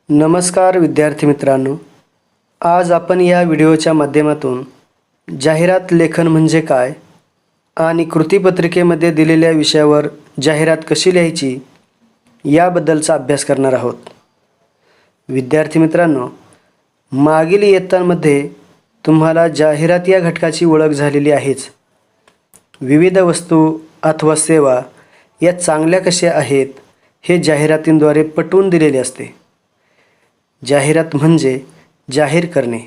नमस्कार विद्यार्थी मित्रांनो, आज आपण या व्हिडिओच्या माध्यमातून जाहिरात लेखन म्हणजे काय आणि कृतीपत्रिकेमध्ये दिलेल्या विषयावर जाहिरात कशी लिहायची याबद्दलचा अभ्यास करणार आहोत. विद्यार्थी मित्रांनो, मागील इयत्तांमध्ये तुम्हाला जाहिरात या घटकाची ओळख झालेली आहेच. विविध वस्तू अथवा सेवा या चांगल्या कशा आहेत हे जाहिरातींद्वारे पटवून दिलेले असते. जाहिरात म्हणजे जाहीर करणे.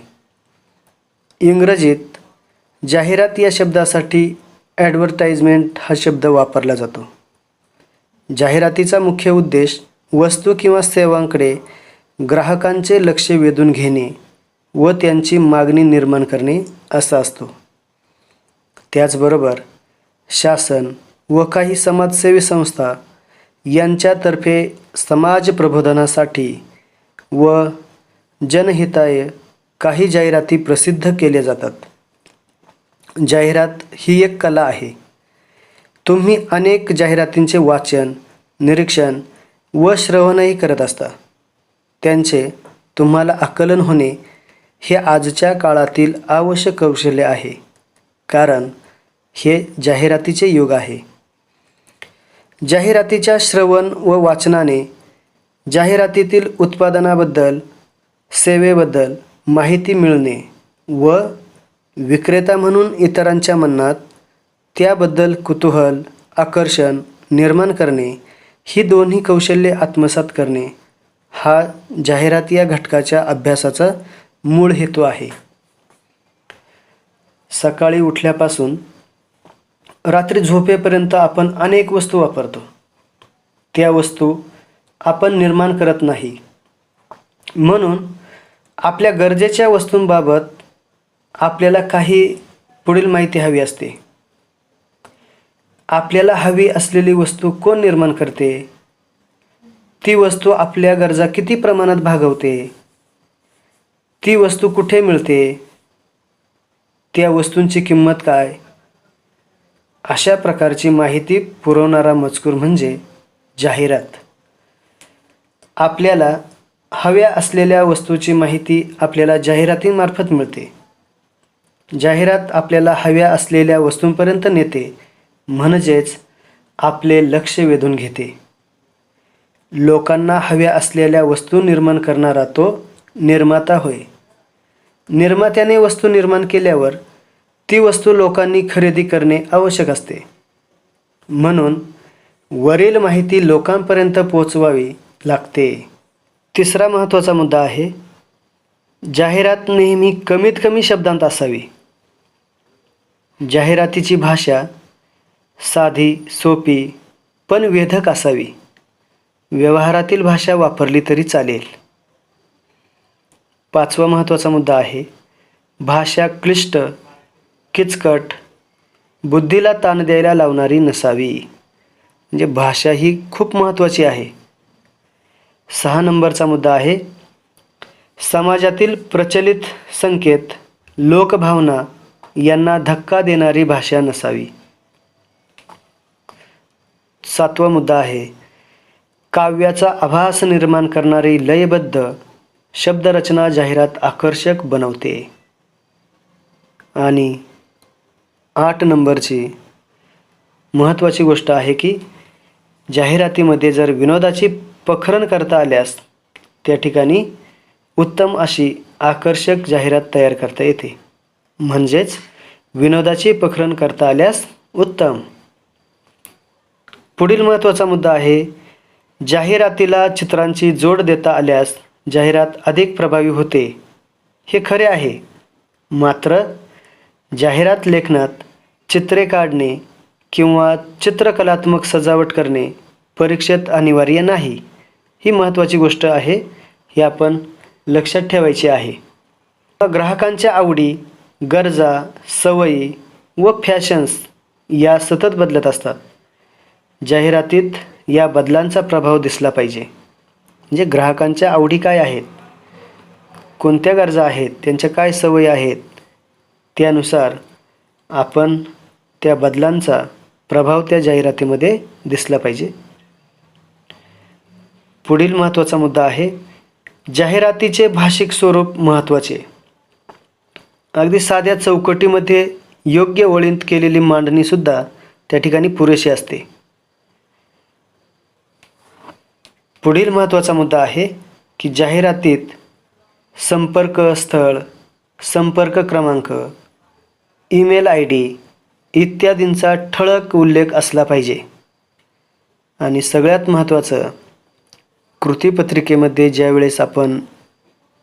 इंग्रजीत जाहिरात या शब्दासाठी ॲडव्हर्टाइजमेंट हा शब्द वापरला जातो. जाहिरातीचा मुख्य उद्देश वस्तू किंवा सेवांकडे ग्राहकांचे लक्ष वेधून घेणे व त्यांची मागणी निर्माण करणे असा असतो. त्याचबरोबर शासन व काही समाजसेवी संस्था यांच्यातर्फे समाज प्रबोधनासाठी व जनहिताय काही जाहिराती प्रसिद्ध केल्या जातात. जाहिरात ही एक कला आहे. तुम्ही अनेक जाहिरातींचे वाचन, निरीक्षण व श्रवणही करत असता. त्यांचे तुम्हाला आकलन होणे हे आजच्या काळातील आवश्यक कौशल्य आहे, कारण हे जाहिरातीचे युग आहे. जाहिरातीच्या श्रवण व वाचनाने जाहिरातीतील उत्पादनाबद्दल, सेवेबद्दल माहिती मिळणे व विक्रेता म्हणून इतरांच्या मनात त्याबद्दल कुतूहल, आकर्षण निर्माण करणे ही दोन्ही कौशल्ये आत्मसात करणे हा जाहिरात या घटकाच्या अभ्यासाचा मूळ हेतू आहे. सकाळी उठल्यापासून रात्री झोपेपर्यंत आपण अनेक वस्तू वापरतो. त्या वस्तू आपण निर्माण करत नाही. म्हणून आपल्या गरजेच्या वस्तूंबाबत आपल्याला काही पुढील माहिती हवी असते. आपल्याला हवी असलेली वस्तू कोण निर्माण करते? ती वस्तू आपल्या गरजा किती प्रमाणात भागवते? ती वस्तू कुठे मिळते? त्या वस्तूंची किंमत काय? अशा प्रकारची माहिती पुरवणारा मजकूर म्हणजे जाहिरात. आपल्याला हव्या असलेल्या वस्तूची माहिती आपल्याला जाहिरातीमार्फत मिळते. जाहिरात आपल्याला हव्या असलेल्या वस्तूंपर्यंत नेते, म्हणजेच आपले लक्ष वेधून घेते. लोकांना हव्या असलेल्या वस्तू निर्माण करणारा तो निर्माता होय. निर्मात्याने वस्तू निर्माण केल्यावर ती वस्तू लोकांनी खरेदी करणे आवश्यक असते. म्हणून वरील माहिती लोकांपर्यंत पोहोचवावी लागते. तिसरा महत्त्वाचा मुद्दा आहे, जाहिरात नेहमी कमीत कमी शब्दांत असावी. जाहिरातीची भाषा साधी, सोपी पण वेधक असावी. व्यवहारातील भाषा वापरली तरी चालेल. पाचवा महत्त्वाचा मुद्दा आहे, भाषा क्लिष्ट, किचकट, बुद्धीला ताण द्यायला लावणारी नसावी. म्हणजे भाषा ही खूप महत्त्वाची आहे. 6 नंबरचा मुद्दा आहे, समाजातील प्रचलित संकेत, लोकभावना यांना धक्का देणारी भाषा नसावी. 7वा मुद्दा आहे, काव्याचा आभास निर्माण करणारी लयबद्ध शब्दरचना जाहिरात आकर्षक बनवते. आणि 8 नंबरची महत्त्वाची गोष्ट आहे की जाहिरातीमध्ये जर विनोदाची पखरण करता आल्यास त्या ठिकाणी उत्तम अशी आकर्षक जाहिरात तयार करता येते. म्हणजेच विनोदाची पखरण करता आल्यास उत्तम. पुढील महत्त्वाचा मुद्दा आहे, जाहिरातीला चित्रांची जोड देता आल्यास जाहिरात अधिक प्रभावी होते. हे खरे आहे. मात्र जाहिरात लेखनात चित्रे काढणे किंवा चित्रकलात्मक सजावट करणे परीक्षेत अनिवार्य नाही. ही महत्त्वाची गोष्ट आहे. ही आपण लक्षात ठेवायची आहे. ग्राहकांच्या आवडी, गरजा, सवयी व फॅशन्स या सतत बदलत असतात. जाहिरातीत या बदलांचा प्रभाव दिसला पाहिजे. म्हणजे ग्राहकांच्या आवडी काय आहेत, कोणत्या गरजा आहेत, त्यांच्या काय सवयी आहेत, त्यानुसार आपण त्या बदलांचा प्रभाव त्या जाहिरातीमध्ये दिसला पाहिजे. पुढील महत्त्वाचा मुद्दा आहे, जाहिरातीचे भाषिक स्वरूप महत्त्वाचे. अगदी साध्या चौकटीमध्ये योग्य ओळीत केलेली मांडणीसुद्धा त्या ठिकाणी पुरेशी असते. पुढील महत्त्वाचा मुद्दा आहे की जाहिरातीत संपर्क स्थळ, संपर्क क्रमांक, ईमेल ID इत्यादींचा ठळक उल्लेख असला पाहिजे. आणि सगळ्यात महत्त्वाचं, कृतीपत्रिकेमध्ये ज्यावेळेस आपण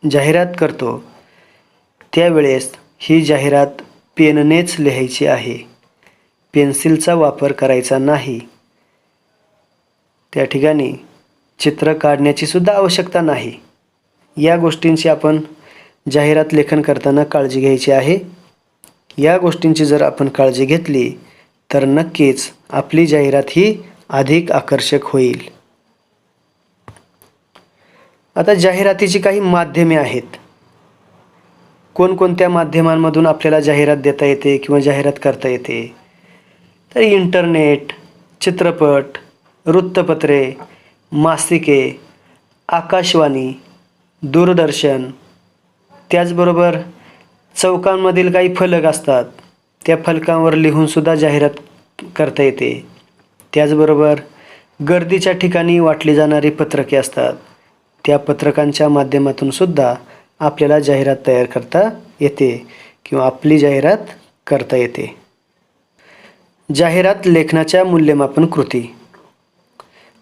जाहिरात करतो त्यावेळेस ही जाहिरात पेननेच लिहायची आहे. पेन्सिलचा वापर करायचा नाही. त्या ठिकाणी चित्र काढण्याची सुद्धा आवश्यकता नाही. या गोष्टींची आपण जाहिरात लेखन करताना काळजी घ्यायची आहे. या गोष्टींची जर आपण काळजी घेतली तर नक्कीच आपली जाहिरात ही अधिक आकर्षक होईल. आता जाहिरातीची काही माध्यमे आहेत. कोणकोणत्या माध्यमांमधून आपल्याला जाहिरात देता येते किंवा जाहिरात करता येते? तर इंटरनेट, चित्रपट, वृत्तपत्रे, मासिके, आकाशवाणी, दूरदर्शन, त्याचबरोबर चौकांमधील काही फलक असतात, त्या फलकांवर लिहूनसुद्धा जाहिरात करता येते. त्याचबरोबर गर्दीच्या ठिकाणी वाटली जाणारी पत्रके असतात, त्या पत्रकांच्या माध्यमातूनसुद्धा आपल्याला जाहिरात तयार करता येते किंवा आपली जाहिरात करता येते. जाहिरात लेखनाच्या मूल्यमापन कृती.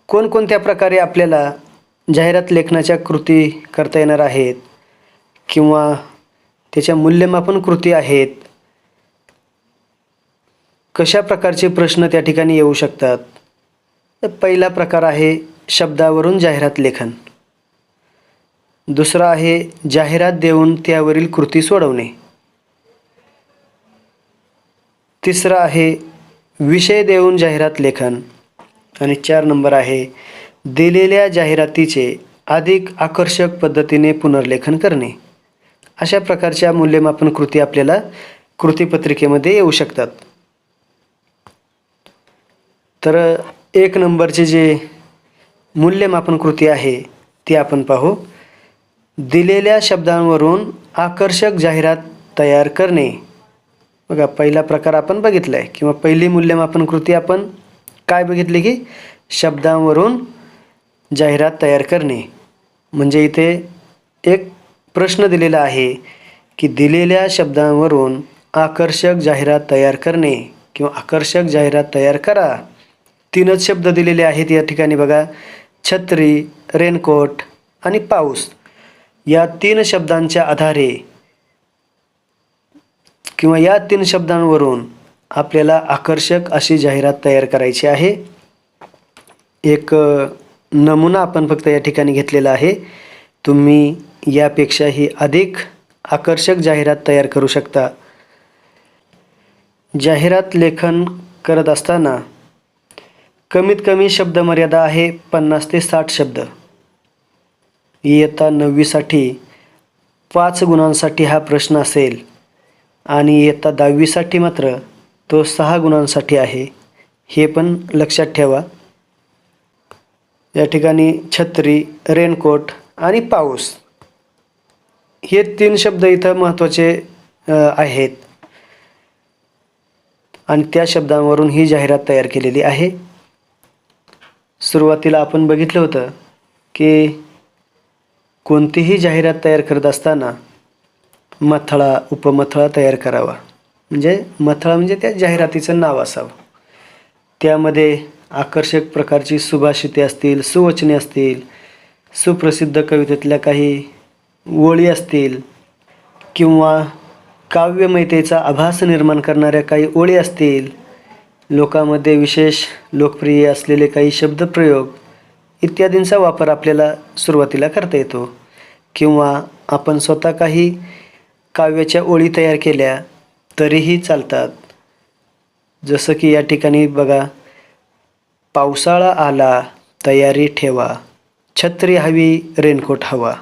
कोणकोणत्या प्रकारे आपल्याला जाहिरात लेखनाच्या कृती करता येणार आहेत किंवा त्याच्या मूल्यमापन कृती आहेत? कशा प्रकारचे प्रश्न त्या ठिकाणी येऊ शकतात? तर पहिला प्रकार आहे शब्दावरून जाहिरात लेखन. दुसरा आहे जाहिरात देऊन त्यावरील कृती सोडवणे. तिसरा आहे विषय देऊन जाहिरात लेखन. आणि 4 नंबर आहे दिलेल्या जाहिरातीचे अधिक आकर्षक पद्धतीने पुनर्लेखन करणे. अशा प्रकारच्या मूल्यमापन कृती आपल्याला कृतीपत्रिकेमध्ये येऊ शकतात. तर 1 नंबरचे जे मूल्यमापन कृती आहे ती आपण पाहू. दिलेल्या शब्दांवरून आकर्षक जाहिरात तयार करणे. बघा, पहिला प्रकार आपण बघितला आहे किंवा पहिली मूल्यमापन कृती आपण काय बघितली की शब्दांवरून जाहिरात तयार करणे. म्हणजे इथे एक प्रश्न दिलेला आहे की दिलेल्या शब्दांवरून आकर्षक जाहिरात तयार करणे किंवा आकर्षक जाहिरात तयार करा. 3च शब्द दिलेले आहेत या ठिकाणी बघा. छत्री, रेनकोट आणि पाऊस या 3 शब्दांच्या आधारे किंवा या 3 शब्दांवरून आपल्याला आकर्षक अशी जाहिरात तयार करायची आहे. एक नमुना आपण फक्त या ठिकाणी घेतलेला आहे. तुम्ही यापेक्षाही अधिक आकर्षक जाहिरात तयार करू शकता. जाहिरात लेखन करत असताना कमीत कमी शब्दमर्यादा आहे 50 ते 60 शब्द. इयत्ता 9वीसाठी 5 गुणांसाठी हा प्रश्न असेल आणि इयत्ता 10वीसाठी मात्र तो 6 गुणांसाठी आहे. हे पण लक्षात ठेवा. या ठिकाणी छत्री, रेनकोट आणि पाऊस हे 3 शब्द इथं महत्त्वाचे आहेत आणि त्या शब्दांवरून ही जाहिरात तयार केलेली आहे. सुरुवातीला आपण बघितलं होतं की कोणतीही जाहिरात तयार करत असताना मथळा, उपमथळा तयार करावा. म्हणजे मथळा म्हणजे त्या जाहिरातीचं नाव असावं. त्यामध्ये आकर्षक प्रकारची सुभाषिते असतील, सुवचने असतील, सुप्रसिद्ध कवितेतल्या काही ओळी असतील किंवा काव्यमयतेचा आभास निर्माण करणाऱ्या काही ओळी असतील, लोकांमध्ये विशेष लोकप्रिय असलेले काही शब्दप्रयोग इत्यादींचा वापर आपल्याला सुरुवातीला करता येतो. किंवा आपण स्वतः काही काव्याच्या ओळी तयार केल्या तरीही चालतात. जसं की या ठिकाणी बघा, पावसाळा आला तयारी ठेवा, छत्री हवी रेनकोट हवा.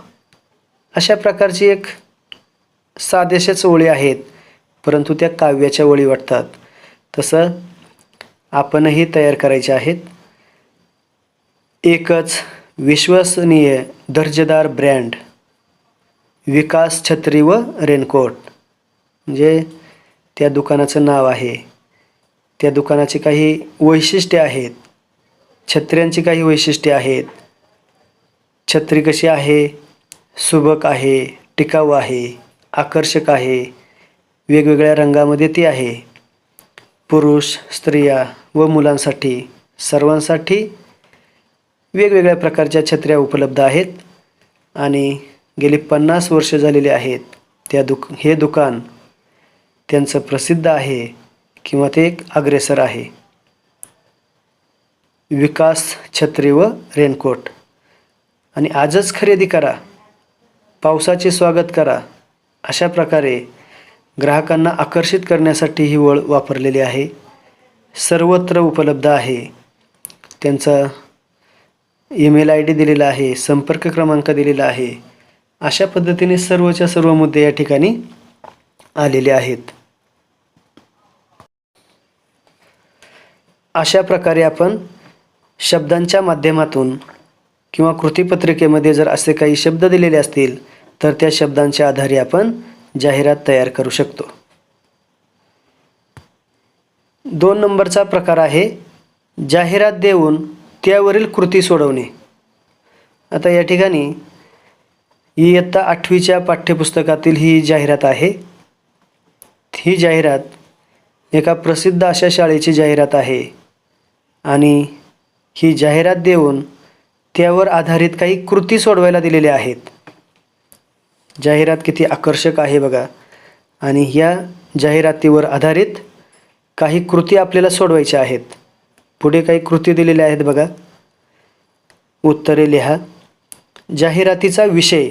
अशा प्रकारची एक साध्याशाच ओळी आहेत, परंतु त्या काव्याच्या ओळी वाटतात. तसं आपणही तयार करायचे आहेत. एकच विश्वसनीय दर्जेदार ब्रँड विकास छत्री व रेनकोट, म्हणजे त्या दुकानाचं नाव आहे. त्या दुकानाची काही वैशिष्ट्ये आहेत. छत्र्यांची काही वैशिष्ट्ये आहेत. छत्री कशी आहे? सुबक आहे, टिकाऊ आहे, आकर्षक आहे, वेगवेगळ्या रंगामध्ये ती आहे. पुरुष, स्त्रिया व मुलांसाठी सर्वांसाठी वेगवेगळ्या प्रकारच्या छत्र्या उपलब्ध आहेत आणि गेली 50 वर्ष झालेली आहेत. हे दुकान त्यांचं प्रसिद्ध आहे किंवा ते एक अग्रेसर आहे. विकास छत्री व रेनकोट. आणि आजच खरेदी करा, पावसाचे स्वागत करा, अशा प्रकारे ग्राहकांना आकर्षित करण्यासाठी ही ओळ वापरलेली आहे. सर्वत्र उपलब्ध आहे. त्यांचा ईमेल ID दिलेला आहे, संपर्क क्रमांक दिलेला आहे. अशा पद्धतीने सर्वच्या सर्व मुद्दे या ठिकाणी आलेले आहेत. अशा प्रकारे आपण शब्दांच्या माध्यमातून किंवा कृतीपत्रिकेमध्ये जर असे काही शब्द दिलेले असतील तर त्या शब्दांच्या आधारे आपण जाहिरात तयार करू शकतो. 2 नंबरचा प्रकार आहे जाहिरात देऊन त्यावरील कृती सोडवणे. आता या ठिकाणी इयत्ता 8वीच्या पाठ्यपुस्तकातील ही जाहिरात आहे. ही जाहिरात एका प्रसिद्ध अशा शाळेची जाहिरात आहे आणि ही जाहिरात देऊन त्यावर आधारित काही कृती सोडवायला दिलेल्या आहेत. जाहिरात किती आकर्षक आहे बघा. आणि ह्या जाहिरातीवर आधारित काही कृती आपल्याला सोडवायच्या आहेत. पुढे काही कृती दिलेल्या आहेत बघा. उत्तरे लिहा. जाहिरातीचा विषय.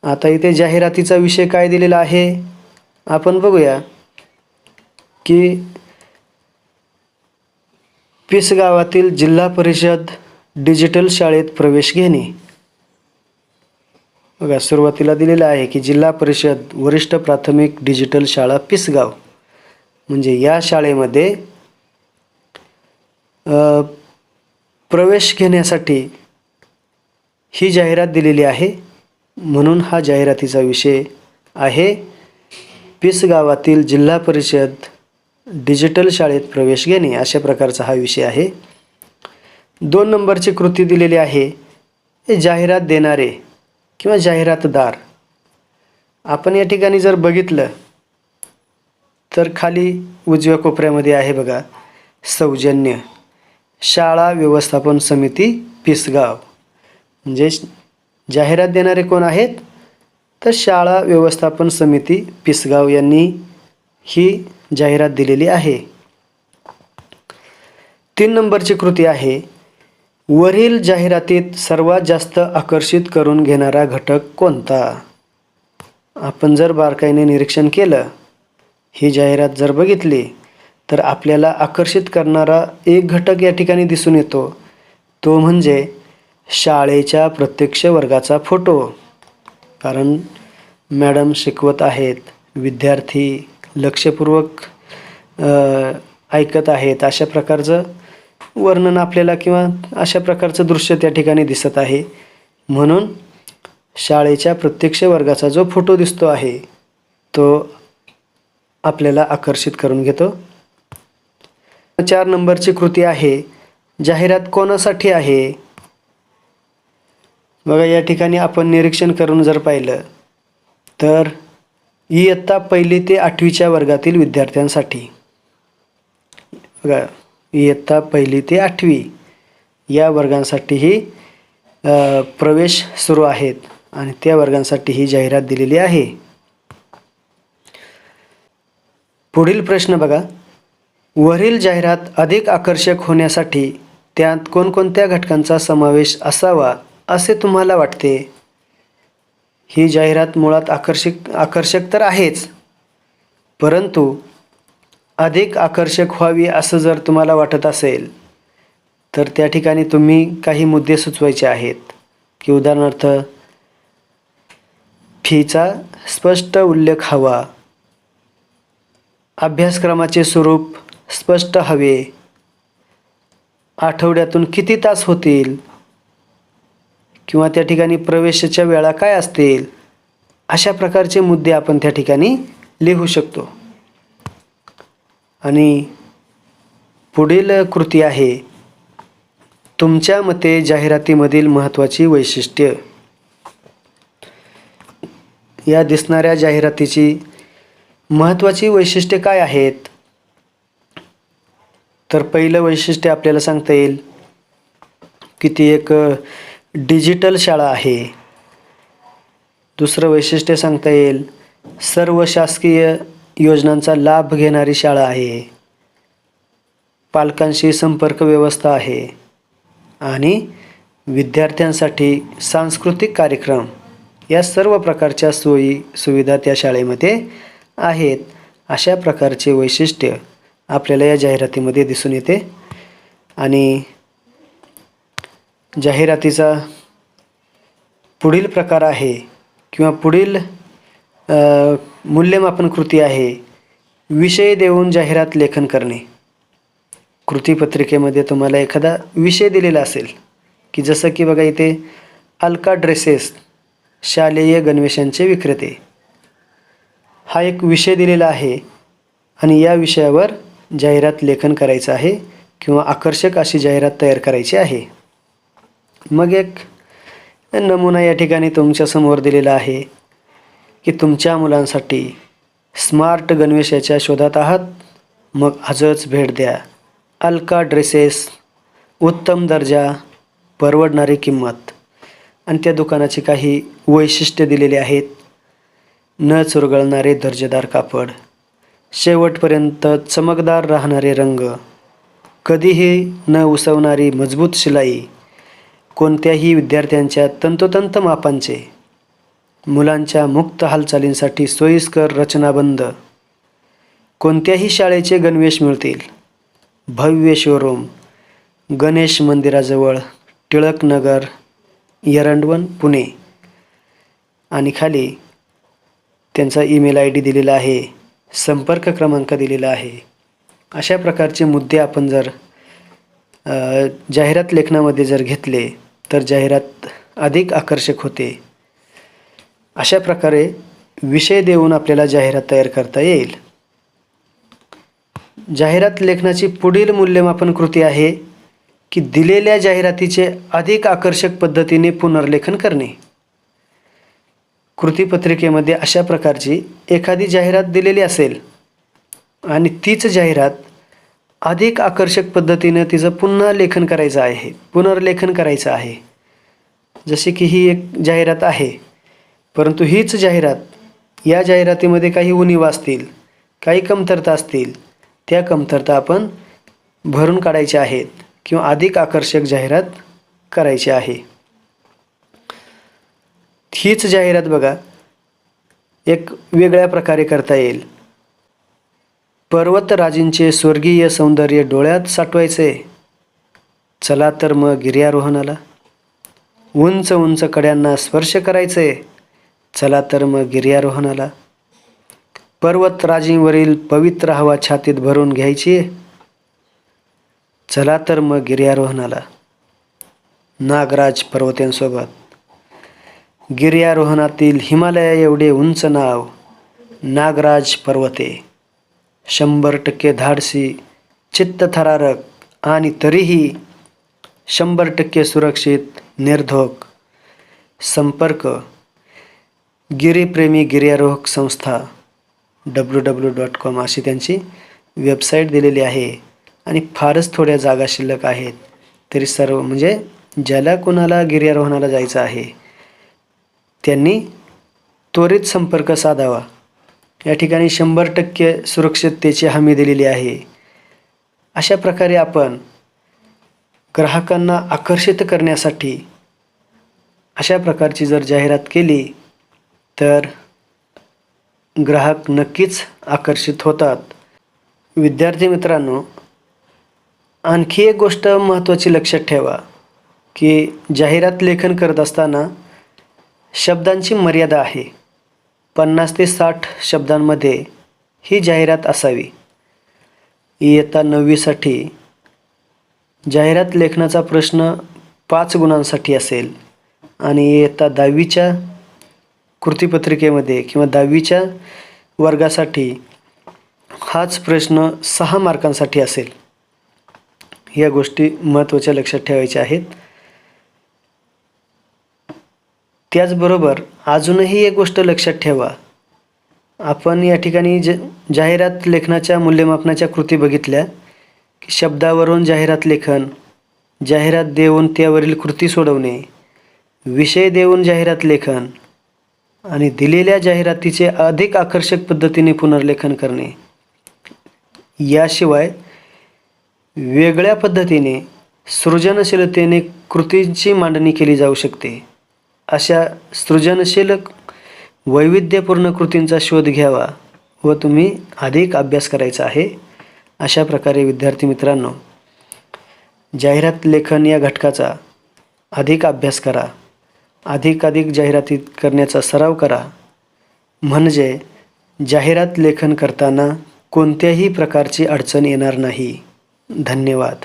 आता इथे जाहिरातीचा विषय काय दिलेला आहे आपण बघूया की पिस गावातील जिल्हा परिषद डिजिटल शाळेत प्रवेश घेणे. बघा सुरुवातीला दिलेलं आहे की जिल्हा परिषद वरिष्ठ प्राथमिक डिजिटल शाळा पिसगाव, म्हणजे या शाळेमध्ये प्रवेश घेण्यासाठी ही जाहिरात दिलेली आहे. म्हणून हा जाहिरातीचा विषय आहे पिस गावातील जिल्हा परिषद डिजिटल शाळेत प्रवेश घेणे, अशा प्रकारचा हा विषय आहे. 2 नंबरची कृती दिलेली आहे हे जाहिरात देणारे किंवा जाहिरातदार. आपण या ठिकाणी जर बघितलं तर खाली उजव्या कोपऱ्यामध्ये आहे बघा सौजन्य शाळा व्यवस्थापन समिती पिसगाव. म्हणजे जाहिरात देणारे कोण आहेत तर शाळा व्यवस्थापन समिती पिसगाव यांनी ही जाहिरात दिलेली आहे. 3 नंबरची कृती आहे वरील जाहिरातीत सर्वात जास्त आकर्षित करून घेणारा घटक कोणता. आपण जर बारकाईने निरीक्षण केलं, ही जाहिरात जर बघितली तर आपल्याला आकर्षित करणारा एक घटक या ठिकाणी दिसून येतो. तो म्हणजे शाळेच्या प्रत्यक्ष वर्गाचा फोटो. कारण मॅडम शिकवत आहेत, विद्यार्थी लक्षपूर्वक ऐकत आहेत, अशा प्रकारचं वर्णन आपल्याला किंवा अशा प्रकारचं दृश्य त्या ठिकाणी दिसत आहे. म्हणून शाळेच्या प्रत्यक्ष वर्गाचा जो फोटो दिसतो आहे तो आपल्याला आकर्षित करून घेतो. 4 नंबरची कृती आहे जाहिरात कोणासाठी आहे. बघा या ठिकाणी आपण निरीक्षण करून जर पाहिलं तर इयत्ता 1ली ते 8वीच्या वर्गातील विद्यार्थ्यांसाठी. बघा इयत्ता 1ली ते 8वी या वर्गांसाठीही प्रवेश सुरू आहेत आणि त्या वर्गांसाठी ही जाहिरात दिलेली आहे. पुढील प्रश्न बघा. वरील जाहिरात अधिक आकर्षक होण्यासाठी त्यात कोणकोणत्या घटकांचा समावेश असावा असे तुम्हाला वाटते. ही जाहिरात मुळात आकर्षक तर आहेच, परंतु अधिक आकर्षक व्हावी असं जर तुम्हाला वाटत असेल तर त्या ठिकाणी तुम्ही काही मुद्दे सुचवायचे आहेत की उदाहरणार्थ फीचा स्पष्ट उल्लेख हवा, अभ्यासक्रमाचे स्वरूप स्पष्ट हवे, आठवड्यातून किती तास होतील किंवा त्या ठिकाणी प्रवेशाच्या वेळा काय असतील अशा प्रकारचे मुद्दे आपण त्या ठिकाणी लिहू शकतो. आणि पुढील कृती आहे, तुमच्या मते जाहिरातीमधील महत्त्वाची वैशिष्ट्य. या दिसणाऱ्या जाहिरातीची महत्त्वाची वैशिष्ट्ये काय आहेत? तर पहिलं वैशिष्ट्य आपल्याला सांगता येईल की ती एक डिजिटल शाळा आहे. दुसरं वैशिष्ट्य सांगता येईल, सर्व शासकीय योजनांचा लाभ घेणारी शाळा आहे. पालकांशी संपर्क व्यवस्था आहे आणि विद्यार्थ्यांसाठी सांस्कृतिक कार्यक्रम या सर्व प्रकारच्या सोयी सुविधा त्या शाळेमध्ये आहेत. अशा प्रकारचे वैशिष्ट्य आपल्याला या जाहिरातीमध्ये दिसून येते. आणि जाहिरातीचा पुढील प्रकार आहे किंवा पुढील मूल्यमापन कृती आहे, विषय देऊन जाहिरात लेखन करणे. कृतीपत्रिकेमध्ये तुम्हाला एखादा विषय दिलेला असेल की जसं की बघा इथे अलका ड्रेसेस शालेय गणवेशांचे विक्रेते हा एक विषय दिलेला आहे आणि या विषयावर जाहिरात लेखन करायचं आहे किंवा आकर्षक अशी जाहिरात तयार करायची आहे. मग एक नमुना या ठिकाणी तुमच्यासमोर दिलेला आहे की तुमच्या मुलांसाठी स्मार्ट गणवेशाच्या शोधात आहात, मग आजच भेट द्या. अलका ड्रेसेस, उत्तम दर्जा, परवडणारी किंमत. आणि त्या दुकानाची काही वैशिष्ट्ये दिलेली आहेत. न चुरगळणारे दर्जेदार कापड, शेवटपर्यंत चमकदार राहणारे रंग, कधीही न उसवणारी मजबूत शिलाई, कोणत्याही विद्यार्थ्यांच्या तंतोतंत मापांचे, मुलांच्या मुक्त हालचालींसाठी सोयीस्कर रचनाबंद, कोणत्याही शाळेचे गणवेश मिळतील. भव्य शोरूम, गणेश मंदिराजवळ, टिळकनगर, एरंडवन, पुणे. आणि खाली त्यांचा ईमेल ID दिलेला आहे, संपर्क क्रमांक दिलेला आहे. अशा प्रकारचे मुद्दे आपण जर जाहिरात लेखनामध्ये जर घेतले तर जाहिरात अधिक आकर्षक होते. अशा प्रकारे विषय देऊन आपल्याला जाहिरात तयार करता येईल. जाहिरात लेखनाची पुढील मूल्यमापन कृती आहे की दिलेल्या जाहिरातीचे अधिक आकर्षक पद्धतीने पुनर्लेखन करणे. कृतीपत्रिकेमध्ये अशा प्रकारची एखादी जाहिरात दिलेली असेल आणि तीच जाहिरात अधिक आकर्षक पद्धतीने तिचं पुन्हा लेखन करायचं आहे, पुनर्लेखन करायचं आहे. जसे की ही एक जाहिरात आहे, परंतु हीच जाहिरात या जाहिरातीमध्ये काही उणिवा असतील, काही कमतरता असतील, त्या कमतरता आपण भरून काढायच्या आहेत किंवा अधिक आकर्षक जाहिरात करायची आहे. हीच जाहिरात बघा एक वेगळ्या प्रकारे करता येईल. पर्वतराजींचे स्वर्गीय सौंदर्य डोळ्यात साठवायचे, चला तर मग गिर्यारोहणाला. उंच उंच कड्यांना स्पर्श करायचे, चला तर मग गिर्यारोहणाला. पर्वतराजींवरील पवित्र हवा छातीत भरून घ्यायची, चला तर मग गिर्यारोहणाला. नागराज पर्वतांसोबत गिर्यारोहणातील हिमालया एवढे उंच नाव नागराज पर्वते. 100% धाडसी, चित्तथरारक आणि तरीही 100% सुरक्षित, निर्धोक. संपर्क गिरीप्रेमी गिर्यारोहक संस्था www.com अशी त्यांची वेबसाईट दिलेली आहे. आणि फारच थोड्या जागा शिल्लक आहेत. तरी सर्व म्हणजे ज्याला कोणाला गिर्यारोहणाला जायचं आहे त्यांनी त्वरित संपर्क साधावा. या ठिकाणी 100% सुरक्षिततेची हमी दिलेली आहे. अशा प्रकारे आपण ग्राहकांना आकर्षित करण्यासाठी अशा प्रकारची जर जाहिरात केली तर ग्राहक नक्कीच आकर्षित होतात. विद्यार्थी मित्रांनो, आणखी एक गोष्ट महत्त्वाची लक्षात ठेवा की जाहिरात लेखन करत असताना शब्दांची मर्यादा आहे. 50 ते 60 शब्दांमध्ये ही जाहिरात असावी. इयत्ता 9वीसाठी जाहिरात लेखनाचा प्रश्न 5 गुणांसाठी असेल आणि इयत्ता 10वीच्या कृतीपत्रिकेमध्ये किंवा 10वीच्या वर्गासाठी हाच प्रश्न 6 मार्कांसाठी असेल. या गोष्टी महत्त्वाच्या लक्षात ठेवायच्या आहेत. त्याचबरोबर अजूनही एक गोष्ट लक्षात ठेवा. आपण या ठिकाणी जाहिरात लेखनाच्या मूल्यमापनाच्या कृती बघितल्या की शब्दावरून जाहिरात लेखन, जाहिरात देऊन त्यावरील कृती सोडवणे, विषय देऊन जाहिरात लेखन आणि दिलेल्या जाहिरातीचे अधिक आकर्षक पद्धतीने पुनर्लेखन करणे. याशिवाय वेगळ्या पद्धतीने सृजनशीलतेने कृतींची मांडणी केली जाऊ शकते. अशा सृजनशील वैविध्यपूर्ण कृतींचा शोध घ्यावा व तुम्ही अधिक अभ्यास करायचा आहे. अशा प्रकारे विद्यार्थी मित्रांनो, जाहिरात लेखन या घटकाचा अधिक अभ्यास करा, अधिकाधिक जाहिराती करण्याचा सराव करा, म्हणजे जाहिरात लेखन करताना कोणत्याही प्रकारची अडचण येणार नाही. धन्यवाद.